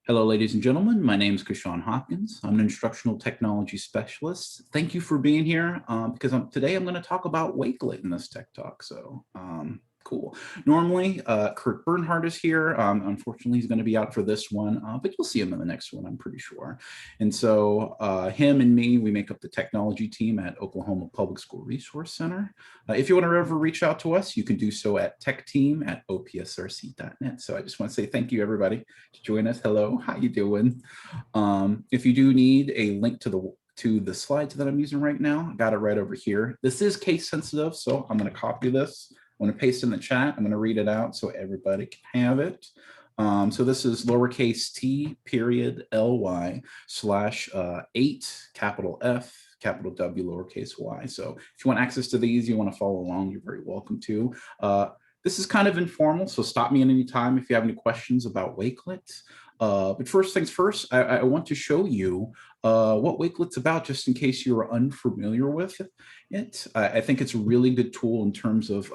Hello, ladies and gentlemen. My name is Kashawn Hopkins. I'm an instructional technology specialist. Thank you for being here because today I'm going to talk about Wakelet in this Tech Talk. Cool. Normally, Kurt Bernhardt is here. Unfortunately, he's going to be out for this one, but you'll see him in the next one, I'm pretty sure. And so him and me, we make up the technology team at Oklahoma Public School Resource Center. If you want to ever reach out to us, you can do so at techteam@opsrc.net. So I just want to say thank you, everybody, to join us. Hello, how you doing? If you do need a link to the slides that I'm using right now, I got it right over here. This is case sensitive, so I'm going to copy this. I'm going to paste in the chat. I'm going to read it out so everybody can have it. So this is lowercase t period ly / 8 capital F capital W lowercase y. So if you want access to these, you want to follow along, you're very welcome to. This is kind of informal, so stop me at any time if you have any questions about Wakelet. But first things first, I want to show you what Wakelet's about, just in case you're unfamiliar with it. I think it's a really good tool in terms of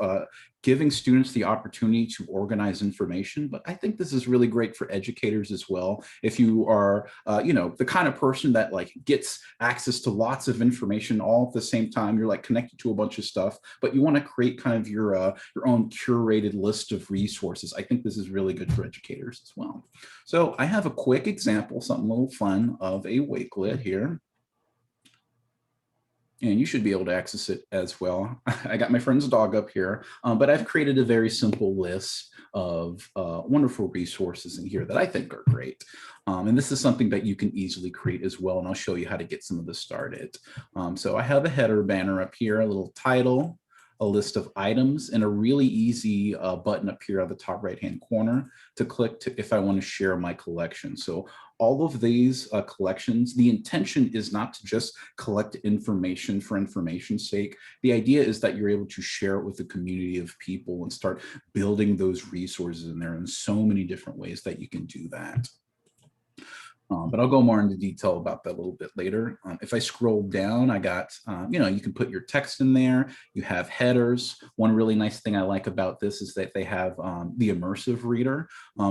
giving students the opportunity to organize information, but I think this is really great for educators as well. If you are, the kind of person that gets access to lots of information all at the same time, you're connected to a bunch of stuff, but you want to create kind of your own curated list of resources. I think this is really good for educators as well. So I have a quick example, something a little fun of a Wakelet here. And you should be able to access it as well. I got my friend's dog up here, but I've created a very simple list of wonderful resources in here that I think are great. And this is something that you can easily create as well. And I'll show you how to get some of this started. So I have a header banner up here, a little title, a list of items, and a really easy button up here at the top right-hand corner to click if I want to share my collection. So all of these collections, the intention is not to just collect information for information's sake. The idea is that you're able to share it with a community of people and start building those resources in there in so many different ways that you can do that. But I'll go more into detail about that a little bit later. If I scroll down, I got, you can put your text in there. You have headers. One really nice thing I like about this is that they have the immersive reader.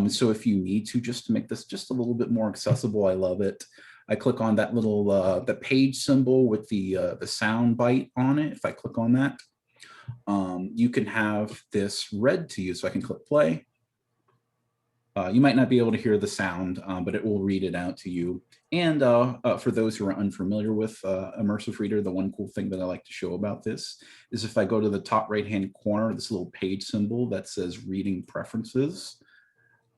So if you need to make this just a little bit more accessible, I love it. I click on that little, the page symbol with the sound bite on it. If I click on that, you can have this read to you. So I can click play. You might not be able to hear the sound, but it will read it out to you. And for those who are unfamiliar with Immersive Reader, the one cool thing that I like to show about this is if I go to the top right-hand corner, this little page symbol that says Reading Preferences,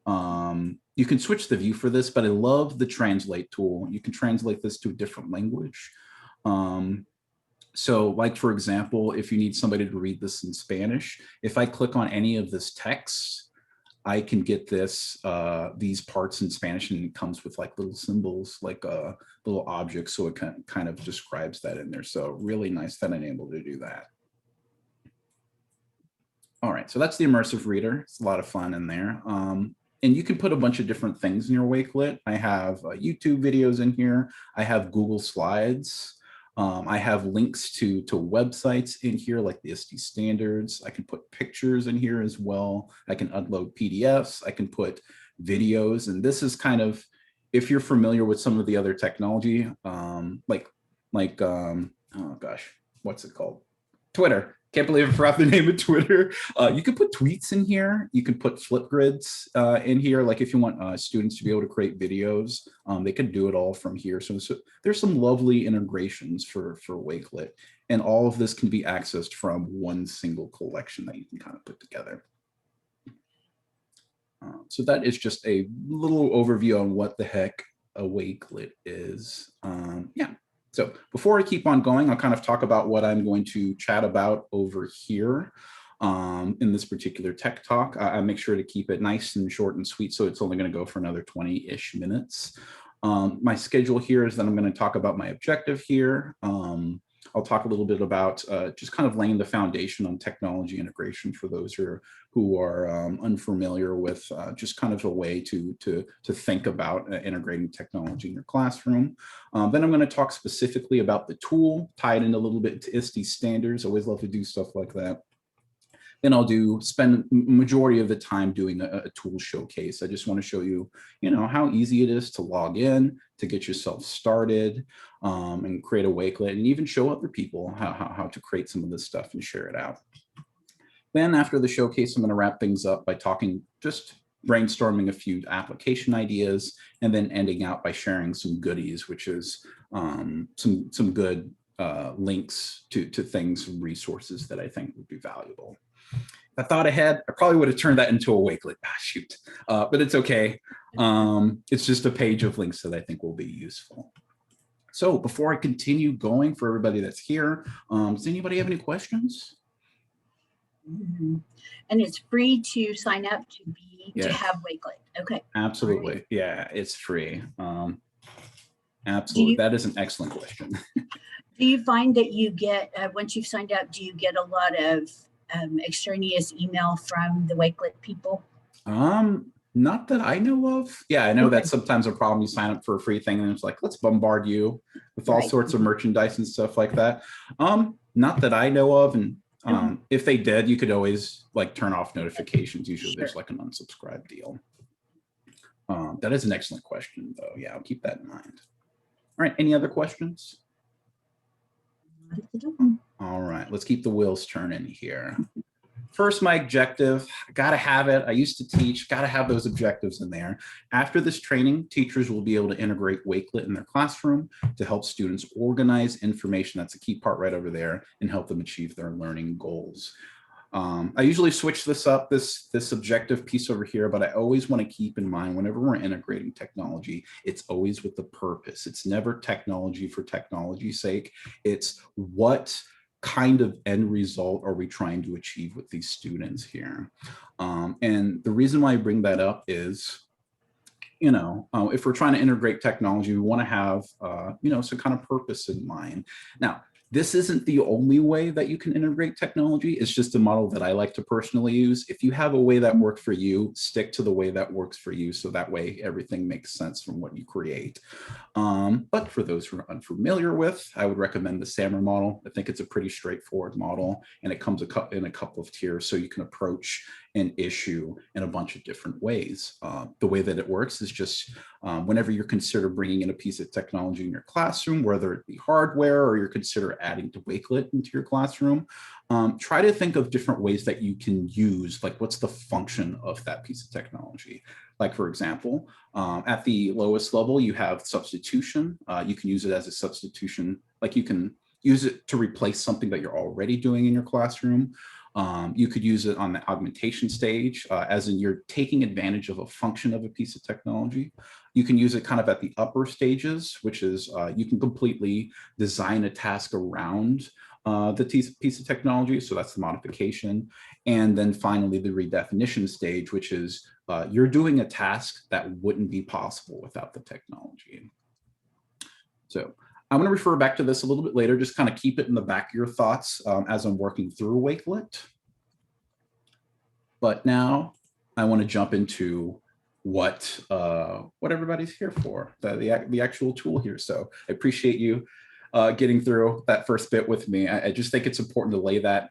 you can switch the view for this, but I love the translate tool. You can translate this to a different language. So for example, if you need somebody to read this in Spanish, if I click on any of this text, I can get these parts in Spanish, and it comes with little symbols, little objects. So it kind of describes that in there. So really nice that I'm able to do that. All right, so that's the immersive reader. It's a lot of fun in there. And you can put a bunch of different things in your Wakelet. I have YouTube videos in here. I have Google Slides. I have links to websites in here, like the ISTE standards. I can put pictures in here as well. I can upload PDFs. I can put videos. And this is kind of, if you're familiar with some of the other technology, oh gosh, what's it called? Twitter. Can't believe I forgot the name of Twitter. You can put tweets in here. You can put Flipgrids in here. If you want students to be able to create videos, they can do it all from here. So there's some lovely integrations for Wakelet. And all of this can be accessed from one single collection that you can kind of put together. So that is just a little overview on what the heck a Wakelet is. Yeah. So before I keep on going, I'll kind of talk about what I'm going to chat about over here in this particular Tech Talk. I make sure to keep it nice and short and sweet, so it's only going to go for another 20-ish minutes. My schedule here is that I'm going to talk about my objective here. I'll talk a little bit about just kind of laying the foundation on technology integration for those who are unfamiliar with just kind of a way to think about integrating technology in your classroom. Then I'm going to talk specifically about the tool, tie it in a little bit to ISTE standards. I always love to do stuff like that. Then I'll spend majority of the time doing a tool showcase. I just want to show you, how easy it is to log in, to get yourself started, and create a Wakelet, and even show other people how to create some of this stuff and share it out. Then after the showcase, I'm going to wrap things up by just brainstorming a few application ideas, and then ending out by sharing some goodies, which is some good links to things and resources that I think would be valuable. If I thought ahead, I probably would have turned that into a Wakelet. Shoot, but it's okay. It's just a page of links that I think will be useful. So before I continue going, for everybody that's here, does anybody have any questions? And it's free to sign up to have Wakelet. Okay. Absolutely. Right. Yeah, it's free. Absolutely. That is an excellent question. Do you find that you get, once you've signed up, do you get a lot of extraneous email from the Wakelet people? Not that I know of. Yeah, I know that's sometimes a problem. You sign up for a free thing and it's like, let's bombard you with all sorts of merchandise and stuff like that. Not that I know of. And if they did, you could always turn off notifications. Usually there's an unsubscribe deal. That is an excellent question though. Yeah, I'll keep that in mind. All right, any other questions? All right, let's keep the wheels turning here. First, my objective, gotta have it. I used to teach, gotta have those objectives in there. After this training, teachers will be able to integrate Wakelet in their classroom to help students organize information. That's a key part right over there, and help them achieve their learning goals. I usually switch this up, this objective piece over here, but I always want to keep in mind whenever we're integrating technology, it's always with the purpose. It's never technology for technology's sake. It's what kind of end result are we trying to achieve with these students here? And the reason why I bring that up is, if we're trying to integrate technology, we want to have, some kind of purpose in mind. Now, this isn't the only way that you can integrate technology. It's just a model that I like to personally use. If you have a way that works for you, stick to the way that works for you. So that way everything makes sense from what you create. But for those who are unfamiliar with, I would recommend the Stamm model. I think it's a pretty straightforward model, and it comes in a couple of tiers, so you can approach an issue in a bunch of different ways. The way that it works is just whenever you're considering bringing in a piece of technology in your classroom, whether it be hardware or you're considering adding to Wakelet into your classroom, try to think of different ways that you can use, what's the function of that piece of technology. For example, at the lowest level, you have substitution. You can use it as a substitution, you can use it to replace something that you're already doing in your classroom. You could use it on the augmentation stage, as in you're taking advantage of a function of a piece of technology. You can use it kind of at the upper stages, which is you can completely design a task around the piece of technology. So that's the modification. And then finally, the redefinition stage, which is you're doing a task that wouldn't be possible without the technology. So I'm going to refer back to this a little bit later, just kind of keep it in the back of your thoughts as I'm working through Wakelet. But now I want to jump into what everybody's here for, the actual tool here. So I appreciate you getting through that first bit with me. I just think it's important to lay that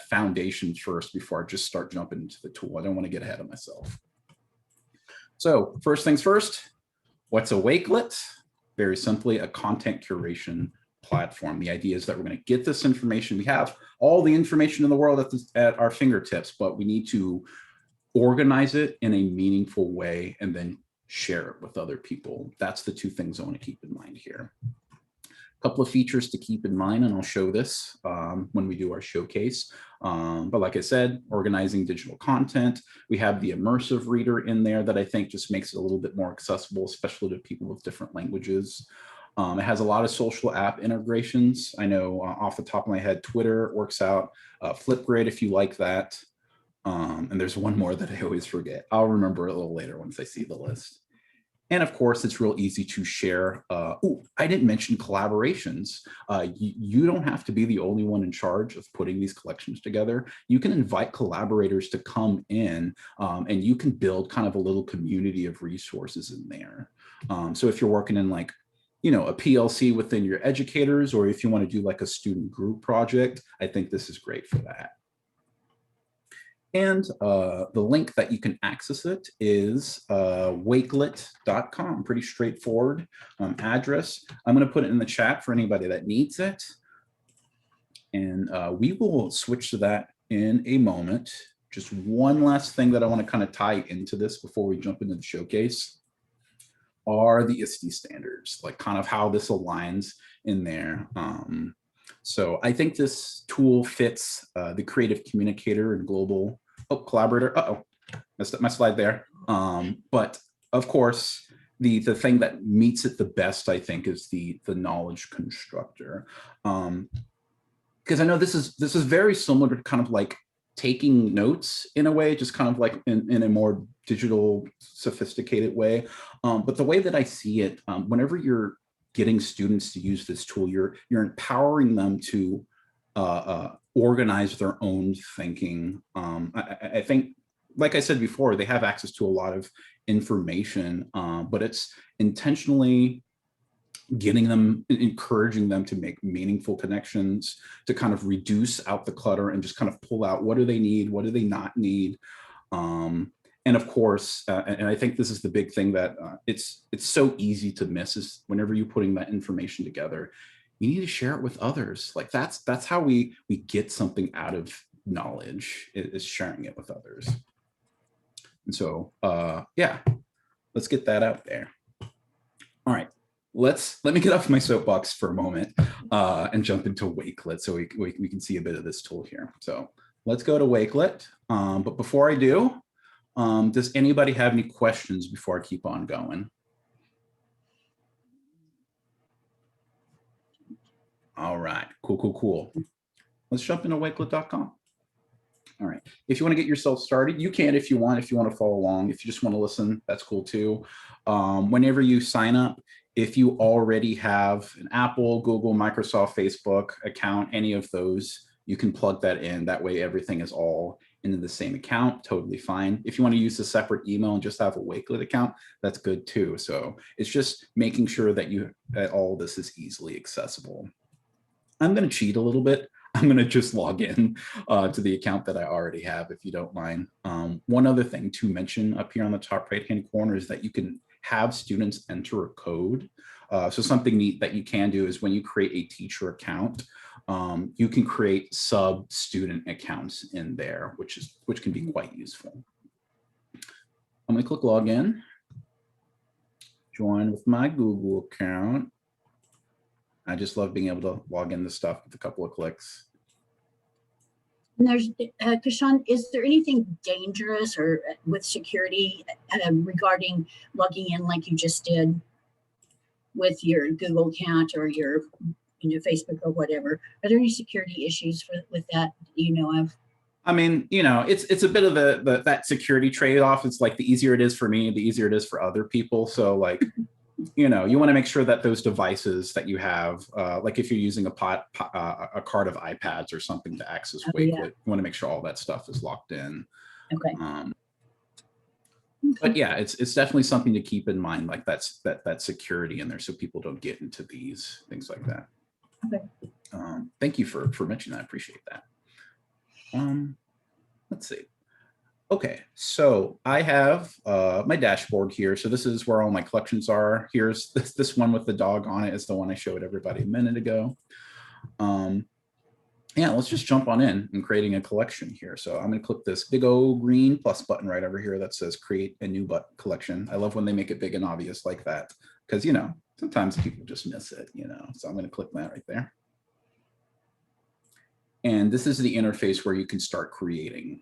foundation first before I just start jumping into the tool. I don't want to get ahead of myself. So first things first, what's a Wakelet? Very simply, a content curation platform. The idea is that we're going to get this information. We have all the information in the world at our fingertips, but we need to organize it in a meaningful way and then share it with other people. That's the two things I want to keep in mind here. A couple of features to keep in mind, and I'll show this when we do our showcase. But like I said, organizing digital content. We have the immersive reader in there that I think just makes it a little bit more accessible, especially to people with different languages. It has a lot of social app integrations. I know off the top of my head, Twitter works out, Flipgrid if you like that. And there's one more that I always forget. I'll remember a little later once I see the list. And of course, it's real easy to share. Oh, I didn't mention collaborations. You don't have to be the only one in charge of putting these collections together. You can invite collaborators to come in and you can build kind of a little community of resources in there. So if you're working in a PLC within your educators, or if you want to do a student group project, I think this is great for that. And the link that you can access it is wakelet.com. Pretty straightforward address. I'm going to put it in the chat for anybody that needs it. And we will switch to that in a moment. Just one last thing that I want to kind of tie into this before we jump into the showcase are the ISTE standards, like kind of how this aligns in there. So I think this tool fits the creative communicator and global collaborator. Uh-oh, messed up my slide there. But of course, the thing that meets it the best, I think, is the knowledge constructor. Because I know this is very similar to kind of like taking notes in a way, just kind of like in a more digital, sophisticated way. But the way that I see it, whenever you're getting students to use this tool, you're empowering them to organize their own thinking. I think, like I said before, they have access to a lot of information, but it's intentionally getting them, encouraging them to make meaningful connections, to kind of reduce out the clutter and just kind of pull out what do they need, what do they not need. And of course, and I think this is the big thing that it's so easy to miss is whenever you're putting that information together, you need to share it with others. Like that's how we get something out of knowledge, is sharing it with others. And so, yeah, let's get that out there. All right. Let me get off my soapbox for a moment and jump into Wakelet so we can see a bit of this tool here. So let's go to Wakelet. But before I do, does anybody have any questions before I keep on going? All right, cool. Let's jump into wakelet.com. All right, if you want to get yourself started, you can if you want to follow along. If you just want to listen, that's cool too. Whenever you sign up, if you already have an Apple, Google, Microsoft, Facebook account, any of those, you can plug that in. That way everything is all into the same account, totally fine. If you want to use a separate email and just have a Wakelet account, that's good too. So it's just making sure that all this is easily accessible. I'm going to cheat a little bit. I'm going to just log in to the account that I already have, if you don't mind. One other thing to mention up here on the top right-hand corner is that you can have students enter a code. So something neat that you can do is when you create a teacher account, you can create sub-student accounts in there, which can be quite useful. I'm going to click login, join with my Google account. I just love being able to log in this stuff with a couple of clicks. And there's, Kashan, is there anything dangerous or with security regarding logging in like you just did with your Google account or your Facebook or whatever? Are there any security issues with that you know of? I mean, it's a bit of that security trade-off. It's like the easier it is for me, the easier it is for other people. So like, you want to make sure that those devices that you have, like if you're using a cart of iPads or something to access Wakelet, yeah, you want to make sure all that stuff is locked in. Okay. But yeah, it's definitely something to keep in mind, like that security in there, so people don't get into these things like that. Okay. Thank you for mentioning that. I appreciate that. Let's see. Okay, so I have my dashboard here. So this is where all my collections are. Here's this one with the dog on it is the one I showed everybody a minute ago. Yeah, let's just jump on in and creating a collection here. So I'm going to click this big old green plus button right over here that says create a new collection. I love when they make it big and obvious like that, because sometimes people just miss it, So I'm going to click that right there. And this is the interface where you can start creating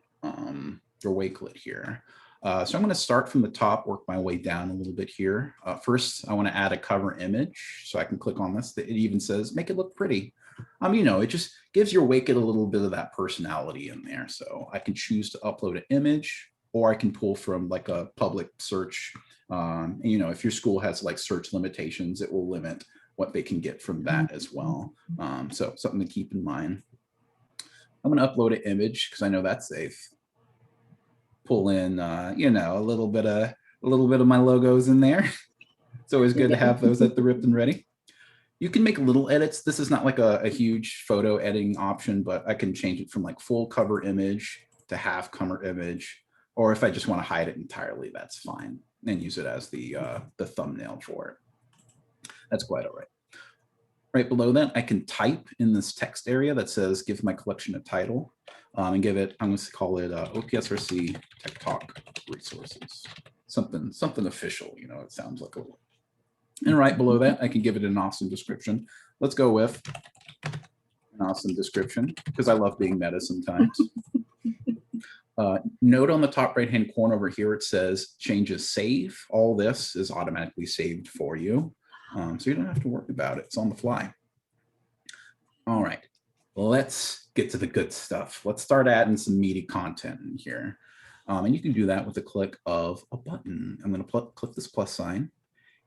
your Wakelet here. So I'm going to start from the top, work my way down a little bit here. First, I want to add a cover image. So I can click on this. It even says, make it look pretty. It just gives your Wakelet a little bit of that personality in there. So I can choose to upload an image, or I can pull from like a public search. If your school has like search limitations, it will limit what they can get from that as well. So something to keep in mind. I'm going to upload an image because I know that's safe. Pull in, a little bit of my logos in there. It's always good to have those at the ripped and ready. You can make little edits. This is not like a huge photo editing option, but I can change it from like full cover image to have cover image, or if I just want to hide it entirely, that's fine, and use it as the thumbnail for it. That's quite all right. Right below that, I can type in this text area that says, give my collection a title, and give it, I'm going to call it OPSRC TechTalk resources. Something official, you know, it sounds like a little. And right below that, I can give it an awesome description. Let's go with an awesome description, because I love being meta sometimes. Note on the top right-hand corner over here, it says changes save. All this is automatically saved for you. So you don't have to worry about it. It's on the fly. All right, let's get to the good stuff. Let's start adding some meaty content in here. And you can do that with a click of a button. I'm going to click this plus sign,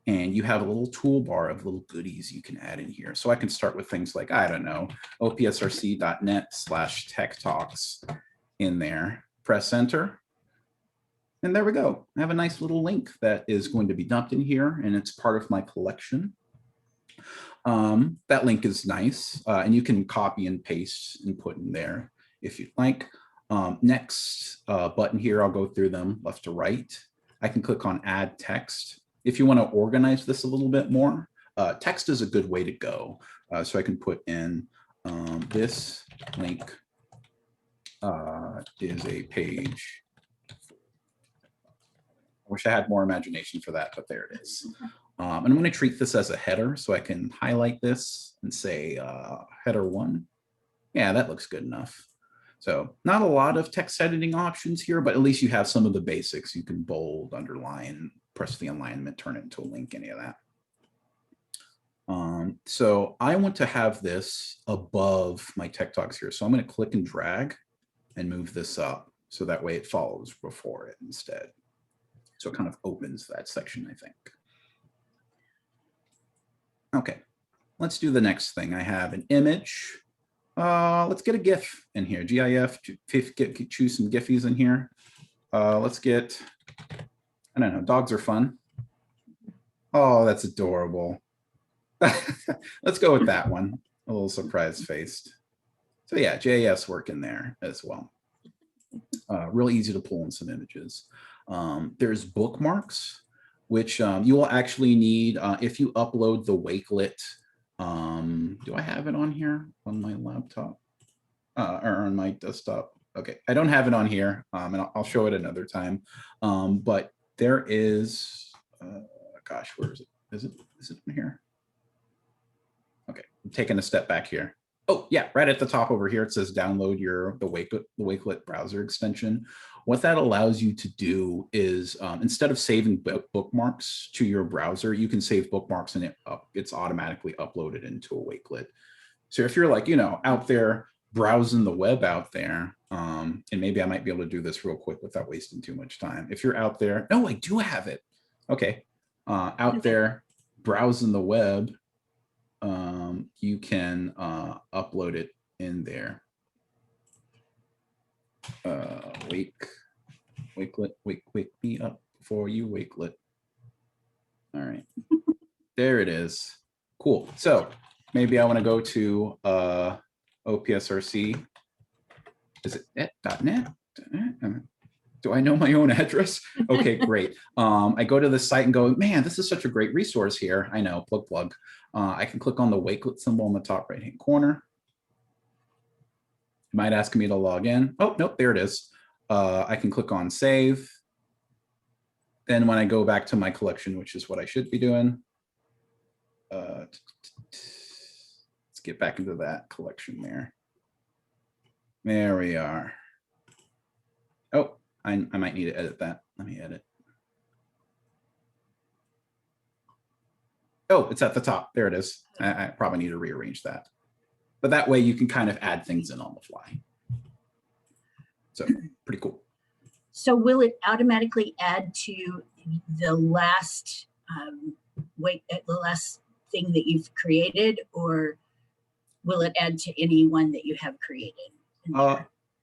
and you have a little toolbar of little goodies you can add in here. So I can start with things like, I don't know, opsrc.net/techtalks in there. Press enter. And there we go. I have a nice little link that is going to be dumped in here, and it's part of my collection. That link is nice, and you can copy and paste and put in there if you'd like. Next button here, I'll go through them left to right. I can click on add text. If you want to organize this a little bit more, text is a good way to go. So I can put in this link is a page. I wish I had more imagination for that, but there it is. And I'm going to treat this as a header, so I can highlight this and say header 1. Yeah, that looks good enough. So not a lot of text editing options here, but at least you have some of the basics. You can bold, underline, press the alignment, turn it into a link, any of that. So I want to have this above my tech talks here. So I'm going to click and drag and move this up, so that way it follows before it instead. So it kind of opens that section, I think. Okay, let's do the next thing. I have an image. Let's get a GIF in here. GIF, choose some GIFs in here. Let's get, I don't know, dogs are fun. Oh, that's adorable. Let's go with that one. A little surprised faced. So yeah, GIFs work in there as well. Really easy to pull in some images. There's bookmarks, which you will actually need if you upload the Wakelet. Do I have it on here on my laptop or on my desktop? Okay, I don't have it on here, and I'll show it another time. But there is, gosh, where is it? Is it in here? Okay, I'm taking a step back here. Oh yeah, right at the top over here, it says download the Wakelet browser extension. What that allows you to do is instead of saving bookmarks to your browser, you can save bookmarks and it's automatically uploaded into a Wakelet. So if you're like, you know, out there browsing the web out there, and maybe I might be able to do this real quick without wasting too much time. If you're out there, no, I do have it. Okay, out there browsing the web, you can upload it in there. Wakelet, wake me up for you, Wakelet. All right, there it is. Cool. So maybe I want to go to OPSRC. Is it net.net? Do I know my own address? Okay, great. I go to the site and go, man, this is such a great resource here. I know, plug. I can click on the Wakelet symbol in the top right-hand corner. It might ask me to log in. Oh, nope, there it is. I can click on save. Then when I go back to my collection, which is what I should be doing, let's get back into that collection there. There we are. Oh, I might need to edit that. Let me edit. Oh, it's at the top. There it is. I probably need to rearrange that. But that way you can kind of add things in on the fly. So pretty cool. So will it automatically add to the last the last thing that you've created, or will it add to any one that you have created?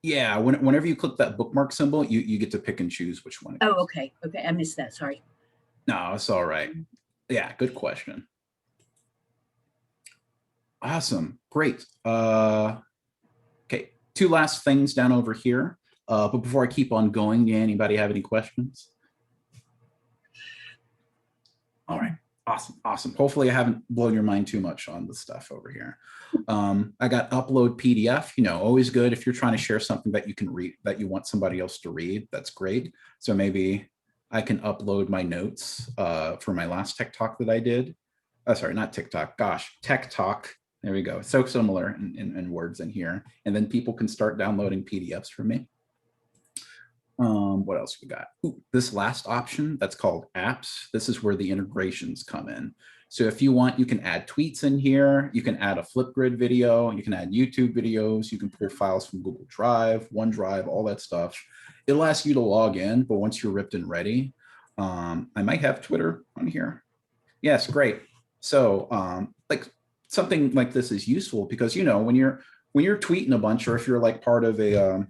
Yeah, whenever you click that bookmark symbol, you get to pick and choose which one. Oh, okay. Okay, I missed that. Sorry. No, it's all right. Yeah, good question. Awesome, great. Okay, two last things down over here. But before I keep on going, anybody have any questions? All right, awesome. Hopefully I haven't blown your mind too much on the stuff over here. I got upload PDF, always good if you're trying to share something that you can read, that you want somebody else to read, that's great. So maybe I can upload my notes for my last Tech Talk that I did. Sorry, not TikTok, gosh, Tech Talk. There we go, so similar in words in here. And then people can start downloading PDFs from me. What else we got? Ooh, this last option that's called apps. This is where the integrations come in. So if you want, you can add tweets in here. You can add a Flipgrid video. You can add YouTube videos. You can pull files from Google Drive, OneDrive, all that stuff. It'll ask you to log in, but once you're ripped and ready, I might have Twitter on here. Yes, great. So like something like this is useful because, when you're tweeting a bunch, or if you're like part of a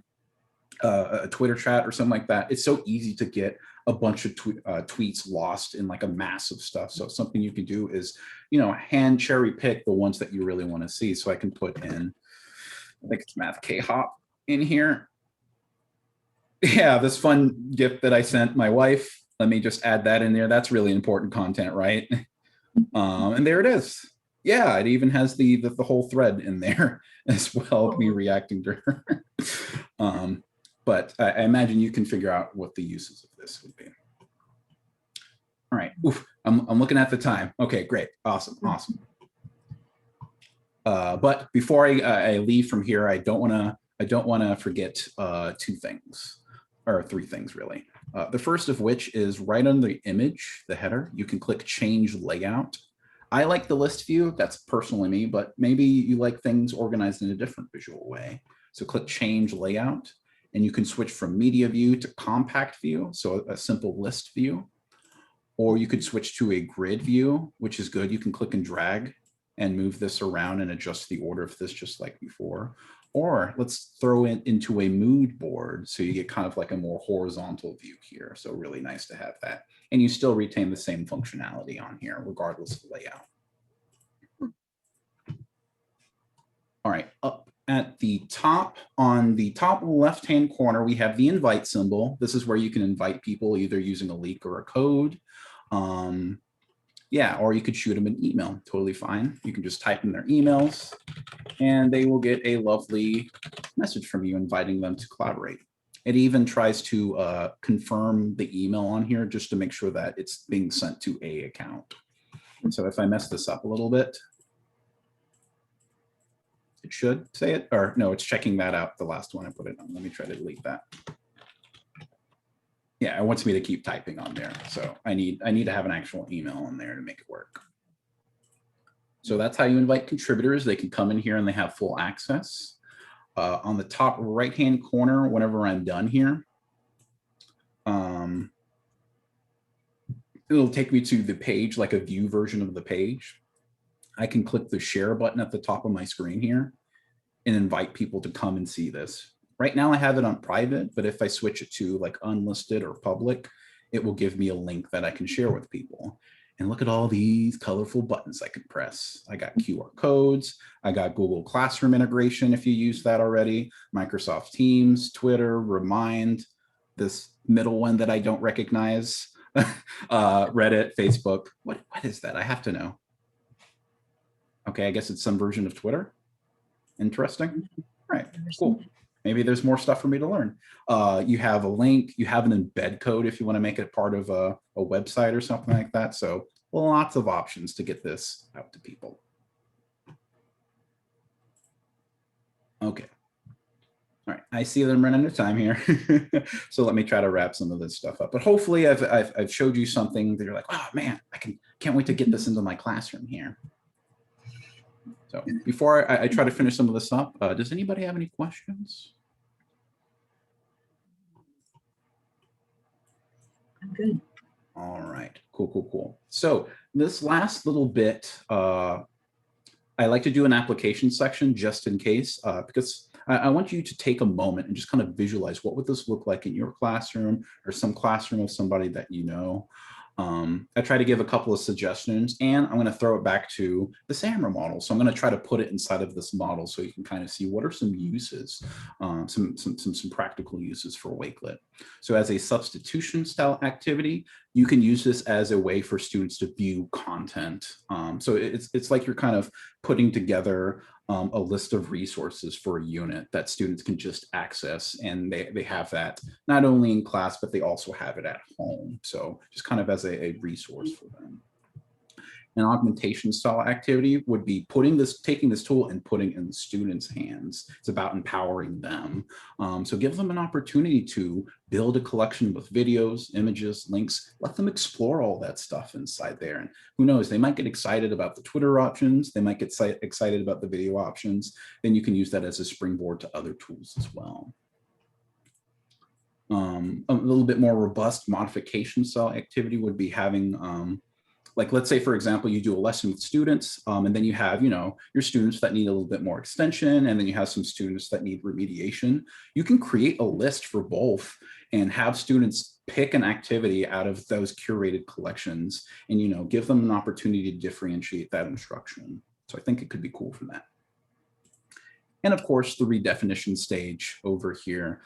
Twitter chat or something like that, it's so easy to get a bunch of tweets lost in like a massive stuff. So something you can do is, hand cherry pick the ones that you really want to see. So I can put in, I think it's Math K-Hop in here. Yeah, this fun gift that I sent my wife. Let me just add that in there. That's really important content, right? And there it is. Yeah, it even has the whole thread in there as well, me reacting to her. But I imagine you can figure out what the uses of this would be. All right, oof, I'm looking at the time. Okay, great, awesome. But before I leave from here, I don't want to forget two things, or three things really. The first of which is right under the image, the header, you can click change layout. I like the list view, that's personally me, but maybe you like things organized in a different visual way. So click change layout, and you can switch from media view to compact view, so a simple list view. Or you could switch to a grid view, which is good. You can click and drag and move this around and adjust the order of this just like before. Or let's throw it into a mood board, so you get kind of like a more horizontal view here. So really nice to have that. And you still retain the same functionality on here, regardless of layout. All right, up at the top, on the top left-hand corner, we have the invite symbol. This is where you can invite people either using a link or a code. Yeah, or you could shoot them an email, totally fine. You can just type in their emails and they will get a lovely message from you inviting them to collaborate. It even tries to confirm the email on here just to make sure that it's being sent to a account. So if I mess this up a little bit, it should say it, or no, it's checking that out, the last one I put it on. Let me try to delete that. Yeah, it wants me to keep typing on there. So I need to have an actual email on there to make it work. So that's how you invite contributors. They can come in here and they have full access. On the top right-hand corner, whenever I'm done here, it'll take me to the page, like a view version of the page. I can click the share button at the top of my screen here and invite people to come and see this. Right now I have it on private, but if I switch it to like unlisted or public, it will give me a link that I can share with people. And look at all these colorful buttons I can press. I got QR codes. I got Google Classroom integration if you use that already, Microsoft Teams, Twitter, Remind, this middle one that I don't recognize, Reddit, Facebook. What is that? I have to know. Okay, I guess it's some version of Twitter. Interesting. All right, cool. Maybe there's more stuff for me to learn. You have a link, you have an embed code if you want to make it part of a website or something like that. So lots of options to get this out to people. Okay. All right, I see that I'm running out of time here. So let me try to wrap some of this stuff up. But hopefully I've showed you something that you're like, oh man, can't wait to get this into my classroom here. So before I try to finish some of this up, does anybody have any questions? I'm good. All right, cool. So this last little bit, I like to do an application section just in case, because I want you to take a moment and just kind of visualize what would this look like in your classroom or some classroom of somebody that you know. I try to give a couple of suggestions, and I'm going to throw it back to the SAMR model. So I'm going to try to put it inside of this model so you can kind of see what are some uses, some practical uses for Wakelet. So as a substitution style activity, you can use this as a way for students to view content. So it's like you're kind of putting together a list of resources for a unit that students can just access, and they have that not only in class, but they also have it at home. So just kind of as a resource for them. An augmentation style activity would be taking this tool and putting it in the students' hands. It's about empowering them. So give them an opportunity to build a collection with videos, images, links, let them explore all that stuff inside there. And who knows, they might get excited about the Twitter options. They might get excited about the video options. Then you can use that as a springboard to other tools as well. A little bit more robust modification style activity would be having like, let's say, for example, you do a lesson with students, and then you have, your students that need a little bit more extension, and then you have some students that need remediation. You can create a list for both and have students pick an activity out of those curated collections and, give them an opportunity to differentiate that instruction. So I think it could be cool for that. And of course, the redefinition stage over here.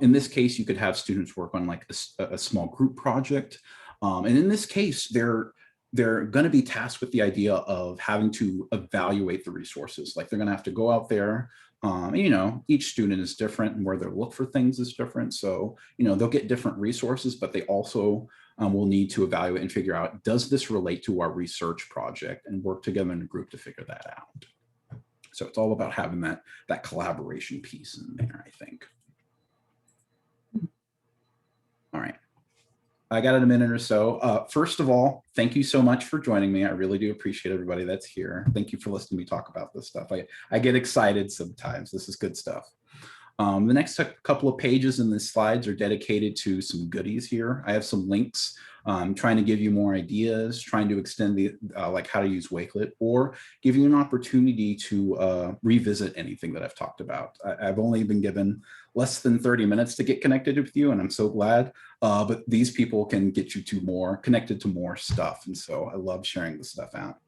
In this case, you could have students work on like a small group project. And in this case, they're going to be tasked with the idea of having to evaluate the resources. Like they're going to have to go out there, and, each student is different and where they look for things is different. So, they'll get different resources, but they also will need to evaluate and figure out, does this relate to our research project, and work together in a group to figure that out. So it's all about having that collaboration piece in there, I think. All right. I got it a minute or so. First of all, thank you so much for joining me. I really do appreciate everybody that's here. Thank you for listening to me talk about this stuff. I get excited sometimes. This is good stuff. The next couple of pages in the slides are dedicated to some goodies here. I have some links trying to give you more ideas, trying to extend the like how to use Wakelet, or give you an opportunity to revisit anything that I've talked about. I've only been given less than 30 minutes to get connected with you, and I'm so glad. But these people can get you connected to more stuff, and so I love sharing this stuff out.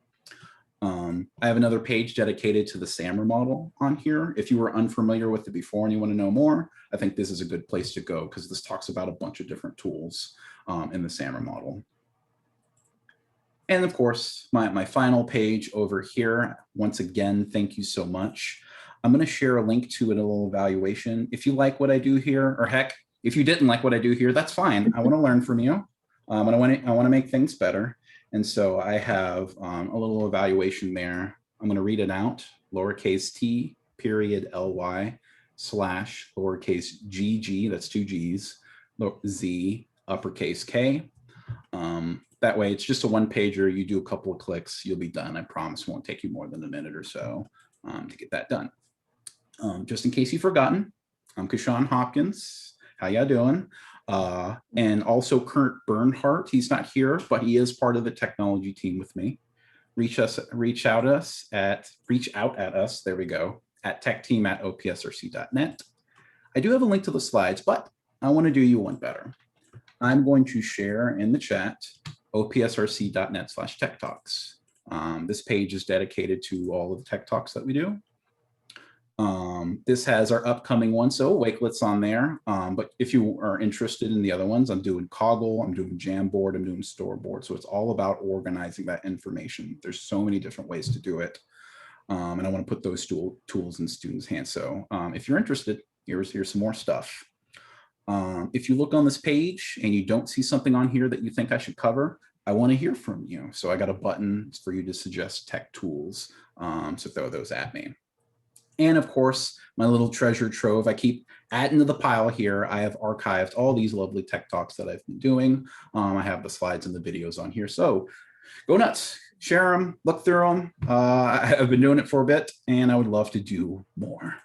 I have another page dedicated to the SAMR model on here. If you were unfamiliar with it before and you want to know more, I think this is a good place to go because this talks about a bunch of different tools in the SAMR model. And of course, my final page over here, once again, thank you so much. I'm going to share a link to a little evaluation. If you like what I do here, or heck, if you didn't like what I do here, that's fine. I want to learn from you. I want to make things better. And so I have a little evaluation there. I'm going to read it out, lowercase t period ly / lowercase gg, that's 2 G's, z uppercase k. That way it's just a one pager. You do a couple of clicks, you'll be done. I promise it won't take you more than a minute or so to get that done. Just in case you've forgotten, I'm Kashawn Hopkins. How y'all doing? And also Kurt Bernhardt. He's not here, but he is part of the technology team with me. Reach out at us. There we go. At techteam@opsrc.net. I do have a link to the slides, but I want to do you one better. I'm going to share in the chat opsrc.net/techtalks. This page is dedicated to all of the tech talks that we do. This has our upcoming one, so Wakelet's on there. But if you are interested in the other ones, I'm doing Coggle, I'm doing Jamboard, I'm doing Storeboard. So it's all about organizing that information. There's so many different ways to do it. And I want to put those tools in students' hands. So if you're interested, here's some more stuff. If you look on this page and you don't see something on here that you think I should cover, I want to hear from you. So I got a button for you to suggest tech tools. So throw those at me. And of course, my little treasure trove, I keep adding to the pile here. I have archived all these lovely tech talks that I've been doing. I have the slides and the videos on here. So go nuts, share them, look through them. I've been doing it for a bit and I would love to do more.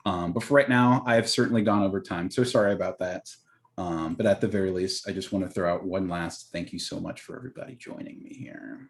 But for right now, I have certainly gone over time. So sorry about that. But at the very least, I just want to throw out one last thank you so much for everybody joining me here.